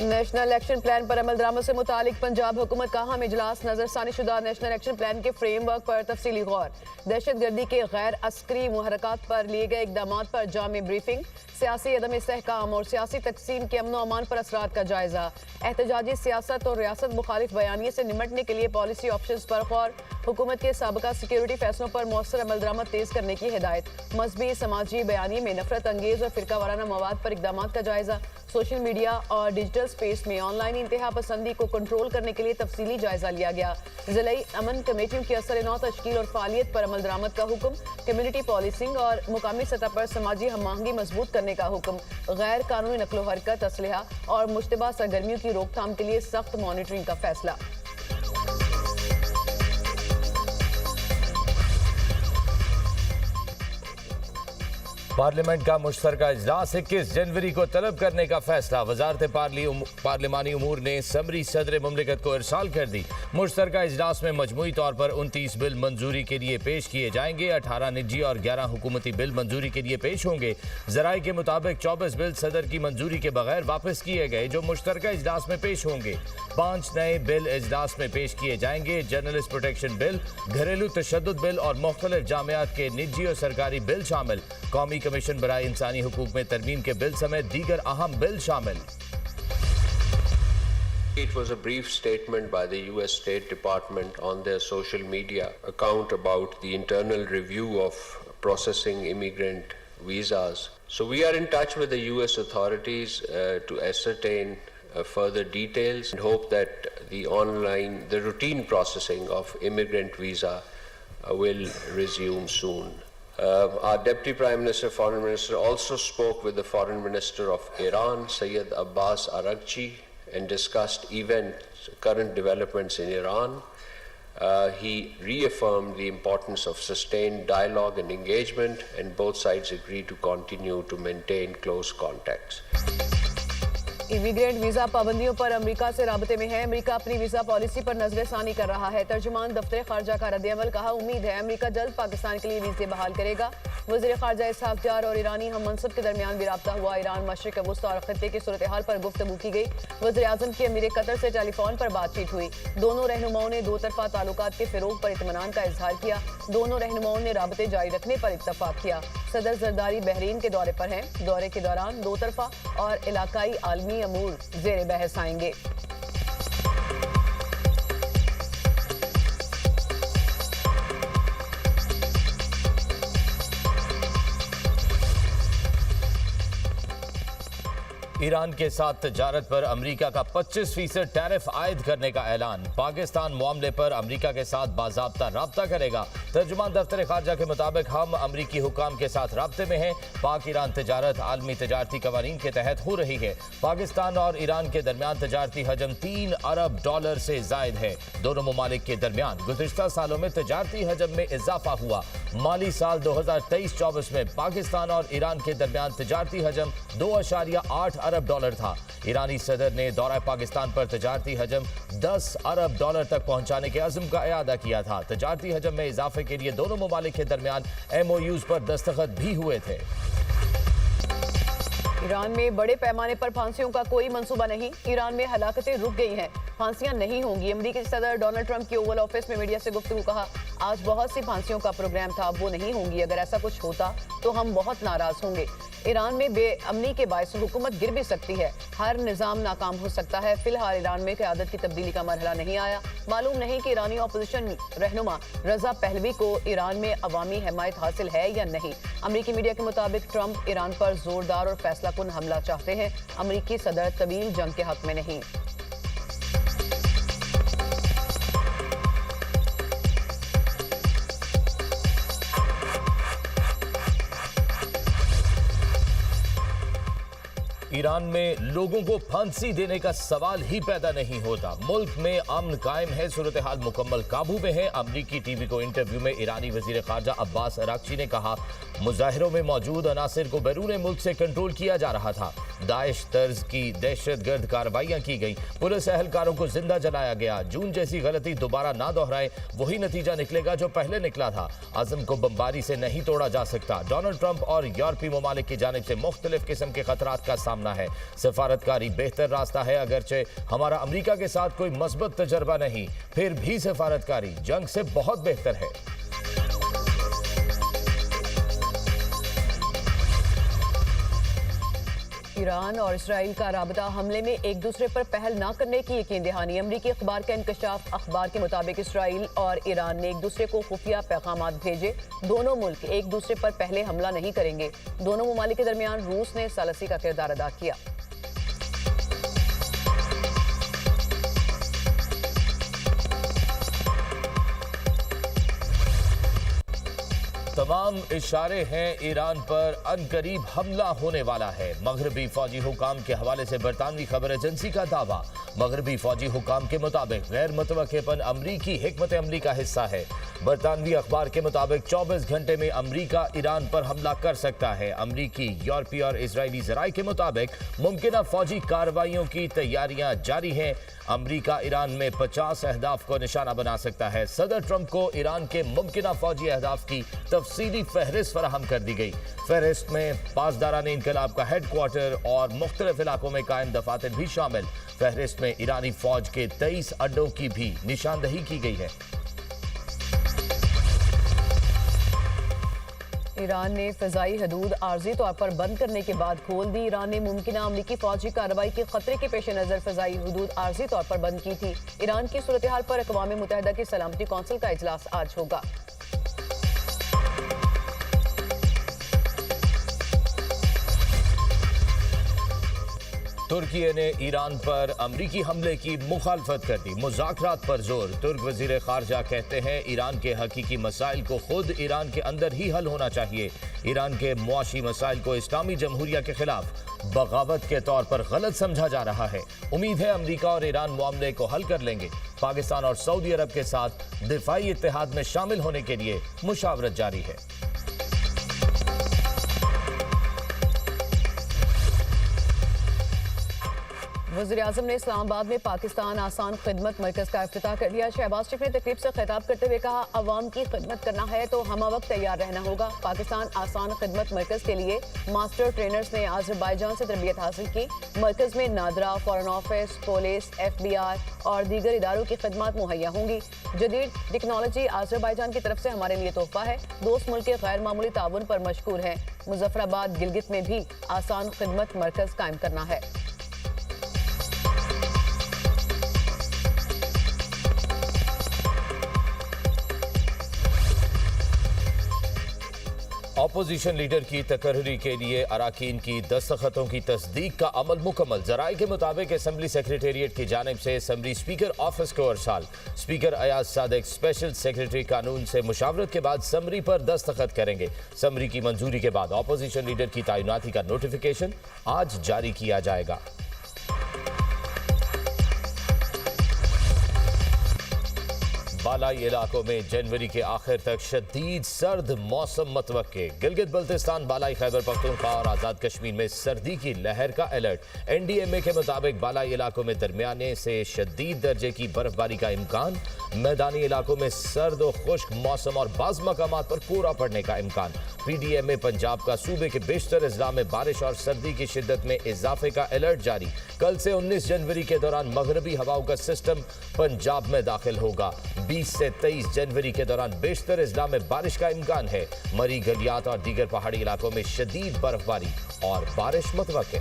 National action plan पर अमल दरामद से मुतालिक पंजाब हुकूमत का अहम इजलास। नजरसानीशुदा नेशनल एक्शन प्लान के फ्रेमवर्क पर तफसीली गौर। दहशतगर्दी के गैर अस्करी मुहरकात पर लिए गए इकदाम पर जामी ब्रीफिंग। सियासी अदम इस्तेहकाम और सियासी तकसीम के अमन अमान पर असरात का जायजा। एहतजाजी सियासत और रियासत मुखालिफ बयानिए से निमटने के लिए पॉलिसी ऑप्शंस पर गौर। हुकूमत के साबका सिक्योरिटी फैसलों पर मौसर अमल दरामद तेज करने की हिदायत। मजहबी समाजी बयानिए में नफरत अंगेज और फिरका वाराना मवाद पर इकदाम का जायजा। सोशल मीडिया और डिजिटल स्पेस में ऑनलाइन इंतहा पसंदी को कंट्रोल करने के लिए तफसीली जायजा लिया गया। जिलाई अमन कमेटियों की असर नौ तश्कील और फालियत पर अमल दरामद का हुक्म। कम्युनिटी पॉलिसिंग और मुकामी सतह पर समाजी हम आहंगी मजबूत करने का हुक्म। गैर कानूनी नकलो हरकत, असलहा और मुश्तबा सरगर्मियों की रोकथाम के लिए सख्त मॉनिटरिंग का फैसला। पार्लियामेंट का मुश्तरका इजलास 21 जनवरी को तलब करने का फैसला। वजारत पार्लिमानी उमूर ने समरी सदर मुमलिकत को इरसाल कर दी। मुश्तरका इजलास में मजमूई तौर पर 29 बिल मंजूरी के लिए पेश किए जाएंगे। 18 निजी और 11 हुकूमती बिल मंजूरी के लिए पेश होंगे। जराये के मुताबिक 24 बिल सदर की मंजूरी के बगैर वापस किए गए, जो मुश्तरका इजलास में पेश होंगे। 5 नए बिल इजलास में पेश किए जाएंगे। जर्नलिस्ट प्रोटेक्शन बिल, घरेलू तशद्दुद बिल और मुख्तलिफ जामियात के निजी और सरकारी बिल शामिल। कौमी कमीशन बराए इंसानी हुकूक में तरमीम के बिल समेत दीगर अहम बिल शामिल। It was a brief statement by the US State Department on their social media account about the internal review of processing immigrant visas. So we are in touch with the US authorities to ascertain further details and hope that the routine processing of immigrant visa will resume soon. Our Deputy Prime Minister, Foreign Minister also spoke with the Foreign Minister of Iran, Sayyid Abbas Araghchi, and discussed current developments in Iran. He reaffirmed the importance of sustained dialogue and engagement, and both sides agreed to continue to maintain close contacts. Immigrant visa पाबंदियों पर America से राबते में है। America अपनी visa policy पर नजरसानी कर रहा है। तर्जुमान दफ्तर खारजा का रद्द-ए-अमल, कहा उम्मीद है अमेरिका जल्द पाकिस्तान के लिए वीजे बहाल करेगा। वज़ीर खारजा इसहाक डार और ईरानी हम मनसब के दरमियान भी राब्ता हुआ। ईरान, मशरिक वुस्ता और खत्ते की सूरत हाल पर गुफ्तगू की गई। वज़ीर आज़म की अमीर कतर से टेलीफोन पर बातचीत हुई। दोनों रहनुमाओं ने दो तरफा ताल्लुकात के फिरोग पर इत्मीनान का इजहार किया। दोनों रहनुमाओं ने राबते जारी रखने पर इत्तफाक किया। सदर जरदारी बहरीन के दौरे पर हैं। दौरे के दौरान दो तरफा और इलाकाई आलमी अमूर ज़ेरे बहस आएंगे। ईरान के साथ तजारत पर अमेरिका का 25% टैरिफ आयद करने का ऐलान। पाकिस्तान मामले पर अमेरिका के साथ बाज़ाब्ता राब्ता करेगा। तर्जुमान दफ्तर खारजा के मुताबिक हम अमेरिकी हुकाम के साथ राब्ते में हैं। पाक ईरान तजारत आलमी तजारती कवानीन के तहत हो रही है। पाकिस्तान और ईरान के दरमियान तजारती हजम $3 अरब से जायद है। दोनों ममालिक के दरमियान गुज़िश्ता सालों में तजारती हजम में इजाफा हुआ। माली साल 2023-24 में पाकिस्तान और ईरान के दरमियान तजारती हजम $2.8 अरब था। ईरानी सदर ने दौरा पाकिस्तान पर तजारती हजम $10 अरब तक पहुंचाने के अज़्म का इयादा किया था। तजारती हजम में इजाफे के लिए दोनों ममालिक के दरमियान MOUs पर दस्तखत भी हुए थे। ईरान में बड़े पैमाने पर फांसियों का कोई मंसूबा नहीं। ईरान में हलाकतें रुक गई हैं, फांसियां नहीं होंगी। अमेरिकी सदर डोनाल्ड ट्रंप की ओवल ऑफिस में मीडिया से गुफ्तगू, कहा आज बहुत सी फांसियों का प्रोग्राम था, वो नहीं होंगी। अगर ऐसा कुछ होता तो हम बहुत नाराज होंगे। ईरान में बेअमनी के बायस हुकूमत गिर भी सकती है। हर निज़ाम नाकाम हो सकता है। फिलहाल ईरान में क़यादत की तब्दीली का मरहला नहीं आया। मालूम नहीं कि ईरानी अपोजिशन रहनुमा रजा पहलवी को ईरान में अवामी हिमायत हासिल है या नहीं। अमेरिकी मीडिया के मुताबिक ट्रंप ईरान पर जोरदार और फैसला कुन हमला चाहते हैं। अमेरिकी सदर तवील जंग के हक में नहीं। ईरान में लोगों को फांसी देने का सवाल ही पैदा नहीं होता। मुल्क में अमन कायम है, सूरत हाल मुकम्मल काबू में है। अमरीकी टीवी को इंटरव्यू में ईरानी वजीर खारजा अब्बास अरागची ने कहा मुजाहिरों में मौजूद अनासिर को बैरून मुल्क से कंट्रोल किया जा रहा था। दाइश तर्ज की दहशतगर्द कार्रवाइयां की गई, पुलिस एहलकारों को जिंदा जलाया गया। जून जैसी गलती दोबारा ना दोहराए, वही नतीजा निकलेगा जो पहले निकला था। अज़म को बमबारी से नहीं तोड़ा जा सकता। डोनाल्ड ट्रंप और यूरोपीय ममालिक की जानिब से मुख्तलिफ किस्म के खतरात का सामना है। सफारतकारी बेहतर रास्ता है, अगरचे हमारा अमरीका के साथ कोई मस्बत तजर्बा नहीं, फिर भी सफारतकारी जंग से बहुत बेहतर है। ईरान और इसराइल का राबता हमले में एक दूसरे पर पहल न करने की यकीन दहानी। अमरीकी अखबार का इंकशाफ। अखबार के मुताबिक इसराइल और ईरान ने एक दूसरे को खुफिया पैगाम भेजे। दोनों मुल्क एक दूसरे पर पहले हमला नहीं करेंगे। दोनों ममालिक के दरमियान रूस ने सालसी का किरदार अदा किया। तमाम इशारे हैं ईरान पर अनकरीब हमला होने वाला है। मगरबी फौजी हुकाम के हवाले से बरतानवी खबर एजेंसी का दावा। मगरबी फौजी हुकाम के मुताबिक गैर मुतवक्किपन अमरीकी हिकमत अमली का हिस्सा है। बरतानवी अखबार के मुताबिक 24 घंटे में अमरीका ईरान पर हमला कर सकता है। अमरीकी, यूरोपीय और इजरायली ज़राए के मुताबिक मुमकिना फौजी कार्रवाइयों की तैयारियां जारी हैं। अमरीका ईरान में 50 अहदाफ को निशाना बना सकता है। सदर ट्रंप को ईरान के मुमकिना फौजी अहदाफ की तफसीली फहरिस्त फराहम कर दी गई। फहरिस्त में पासदारान इनकलाब का हेडक्वार्टर और मुख्तलिफ इलाकों में कायम दफातर भी शामिल। फहरिस्त में ईरानी फौज के 23 अड्डों की भी निशानदही की गई है। ईरान ने फ़िज़ाई हदूद आर्जी तौर पर बंद करने के बाद खोल दी। ईरान ने मुमकिना अमरीकी फौजी कार्रवाई के खतरे के पेश नज़र फ़िज़ाई हदूद आर्जी तौर पर बंद की थी। ईरान की सूरत हाल पर अक़वाम मुत्तहिदा की सलामती कौंसिल का इजलास आज होगा। तुर्की ने ईरान पर अमरीकी हमले की मुखालफत कर दी। मुज़ाकरात पर जोर। तुर्क वज़ीर ख़ारजा कहते हैं ईरान के हकीकी मसाइल को खुद ईरान के अंदर ही हल होना चाहिए। ईरान के मुआशी मसाइल को इस्लामी जमहूरिया के खिलाफ बगावत के तौर पर गलत समझा जा रहा है। उम्मीद है अमरीका और ईरान मामले को हल कर लेंगे। पाकिस्तान और सऊदी अरब के साथ दिफाई इत्तेहाद में शामिल होने के लिए मुशावरत जारी है। वज़ीर-ए-आज़म ने इस्लामाबाद में पाकिस्तान आसान खिदमत मरकज़ का इफ्तिताह कर दिया। शहबाज शरीफ ने तकरीब से खिताब करते हुए कहा, अवाम की खिदमत करना है तो हम वक्त तैयार रहना होगा। पाकिस्तान आसान खिदमत मरकज़ के लिए मास्टर ट्रेनर्स ने आज़रबाईजान से तरबियत हासिल की। मरकज़ में NADRA, foreign office, police, FBI और दीगर इदारों की खिदमत मुहैया होंगी। जदीद टेक्नोलॉजी आज़रबाईजान की तरफ से हमारे लिए तोहफा है। दोस्त मुल्क के गैर मामूली ताउन पर मशकूर हैं। मुजफ्फराबाद, गिलगित में भी आसान खिदमत मरकज़ कायम करना है। अपोजिशन लीडर की तकर्री के लिए अराकीन की दस्तखतों की तस्दीक का अमल मुकम्मल। ज़राए के मुताबिक असम्बली सेक्रेटेरिएट की जानिब से असम्बली स्पीकर ऑफिस को अरसाल। Speaker Ayaz Sadiq special secretary कानून से मुशावरत के बाद समरी पर दस्तखत करेंगे। समरी की मंजूरी के बाद अपोजिशन लीडर की तैनाती का नोटिफिकेशन आज जारी किया जाएगा। बालाई इलाकों में जनवरी के आखिर तक शदीद सर्द मौसम मतवक्के। गिलगित बल्तिस्तान, बालाई खैबर पख्तूनख्वा और आज़ाद कश्मीर में सर्दी की लहर का अलर्ट। NDMA के मुताबिक बालाई इलाकों में दरमियाने से शदीद दर्जे की बर्फबारी का इम्कान। मैदानी इलाकों में सर्द और खुश्क मौसम और बाज़ मकामात पर कोहरा पड़ने का इम्कान। PDMA पंजाब का सूबे के बेशतर अजला में बारिश और सर्दी की शिद्दत में इजाफे का अलर्ट जारी। कल से 19 जनवरी के दौरान मगरबी हवाओं का सिस्टम पंजाब में दाखिल होगा। 20 से 23 जनवरी के दौरान बेशतर अजला में बारिश का इम्कान है। मरी, गलियात और दीगर पहाड़ी इलाकों में शदीद बर्फबारी और बारिश मुतवक्के।